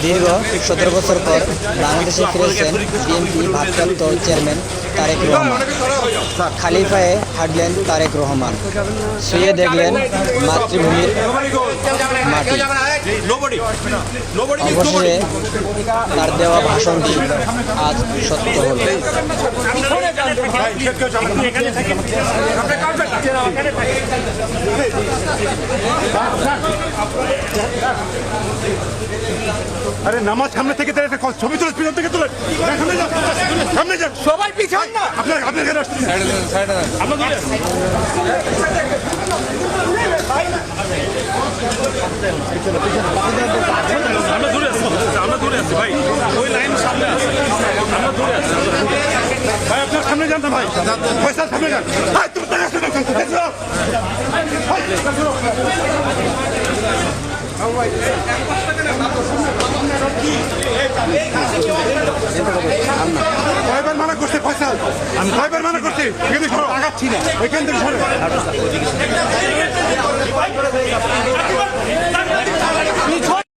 দীর্ঘ 17 বছর পর বাংলাদেশে ফিরেছেন বিএনপি ভারপ্রাপ্ত চেয়ারম্যান তারেক রহমান। খালি পায়ে হাঁটলেন তারেক রহমান, শুয়ে দেখলেন মাতৃভূমির মাটি। অবশেষে তার দেওয়া ভাষণটি আজ সত্য হল। আরে নামাজ সামনে থেকে তার একটা ছবি তুলে পিছন থেকে তুলে সামনে যান, সবাই পিছন না, আপনার আপনার এখানে আসছেন আমরা দূরে আছি, আমরা দূরে আছি ভাই, ওই লাইন সামনে আছে, আমরা দূরে আছি ভাই, আপনার সামনে যান না ভাই, পয়সা সামনে যান ভাই, তুমি তাই আসো কয়বার মানা করছে পয়সা, আমি কয়বার মানা করছি, এখানে সরো, আগাচ্ছি না, ওইখান থেকে সরো।